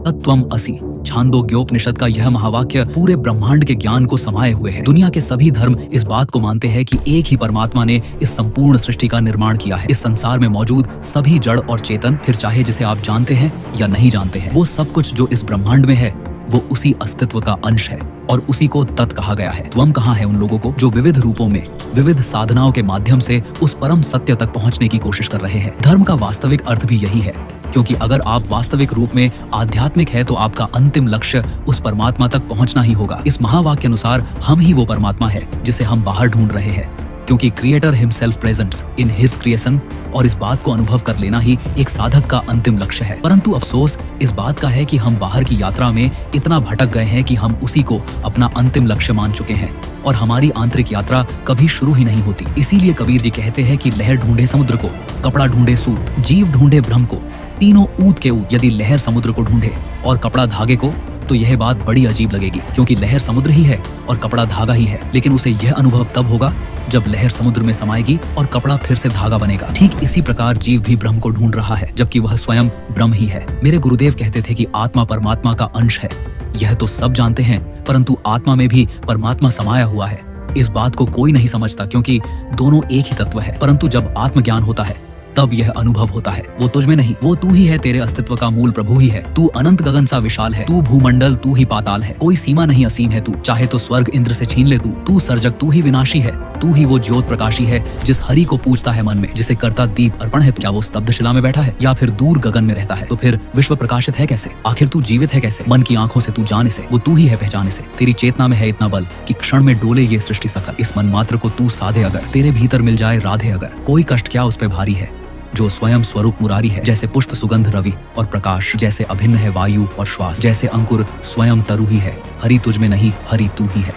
तत्त्वम असि छांदोग्योपनिषद का यह महावाक्य पूरे ब्रह्मांड के ज्ञान को समाये हुए है। दुनिया के सभी धर्म इस बात को मानते हैं कि एक ही परमात्मा ने इस संपूर्ण सृष्टि का निर्माण किया है। इस संसार में मौजूद सभी जड़ और चेतन, फिर चाहे जिसे आप जानते हैं या नहीं जानते हैं, वो सब कुछ जो इस ब्रह्मांड में है वो उसी अस्तित्व का अंश है और उसी को तत् कहा गया है। त्वम कहाँ है उन लोगों को जो विविध रूपों में, विविध साधनाओं के माध्यम से उस परम सत्य तक पहुंचने की कोशिश कर रहे हैं। धर्म का वास्तविक अर्थ भी यही है, क्योंकि अगर आप वास्तविक रूप में आध्यात्मिक है तो आपका अंतिम लक्ष्य उस परमात्मा तक पहुंचना ही होगा। इस महावाक्य अनुसार हम ही वो परमात्मा है जिसे हम बाहर ढूंढ रहे हैं, क्योंकि creator himself presents in his creation, और इस बात को अनुभव कर लेना ही एक साधक का अंतिम लक्ष्य है। परंतु अफसोस इस बात का है कि हम बाहर की यात्रा में इतना भटक गए हैं कि हम उसी को अपना अंतिम लक्ष्य मान चुके हैं और हमारी आंतरिक यात्रा कभी शुरू ही नहीं होती। इसीलिए कबीर जी कहते हैं कि लहर ढूंढे समुद्र को, कपड़ा ढूंढे सूत, जीव ढूंढे ब्रह्म को, तीनों ऊत के ऊत। यदि लहर समुद्र को ढूंढे और कपड़ा धागे को, तो यह बात बड़ी अजीब लगेगी, क्योंकि लहर समुद्र ही है और कपड़ा धागा ही है। लेकिन उसे यह अनुभव तब होगा जब लहर समुद्र में समाएगी और कपड़ा फिर से धागा बनेगा। ठीक इसी प्रकार जीव भी ब्रह्म को ढूंढ रहा है, जबकि वह स्वयं ब्रह्म ही है। मेरे गुरुदेव कहते थे कि आत्मा परमात्मा का अंश है। यह तो सब जानते हैं, परंतु आत्मा में भी परमात्मा समाया हुआ है। इस बात को कोई नहीं समझता, क्योंकि दोनों एक ही तत्व है। परंतु जब आत्मज्ञान होता है तब यह अनुभव होता है, वो तुझ में नहीं, वो तू ही है, तेरे अस्तित्व का मूल प्रभु ही है। तू अनंत गगन सा विशाल है, तू भूमंडल, तू ही पाताल है, कोई सीमा नहीं, असीम है तू। चाहे तो स्वर्ग इंद्र से छीन ले तू सर्जक, तू ही विनाशी है, तू ही वो ज्योत प्रकाशी है जिस हरि को पूछता है मन में, जिसे करता दीप अर्पण है। क्या वो स्तब्ध शिला में बैठा है या फिर दूर गगन में रहता है? तो फिर विश्व प्रकाशित है कैसे? आखिर तू जीवित है कैसे? मन की आंखों से तू जान इसे, वो तू ही है, पहचान इसे। तेरी चेतना में है इतना बल कि क्षण में डोले ये सृष्टि सकल। इस मन मात्र को तू साधे अगर, तेरे भीतर मिल जाए राधे अगर, कोई कष्ट क्या उस पे भारी है, जो स्वयं स्वरूप मुरारी है। जैसे पुष्प सुगंध रवि और प्रकाश, जैसे अभिन्न है वायु और श्वास, जैसे अंकुर स्वयं तरु ही है। हरि तुझ में नहीं, हरि तू ही है।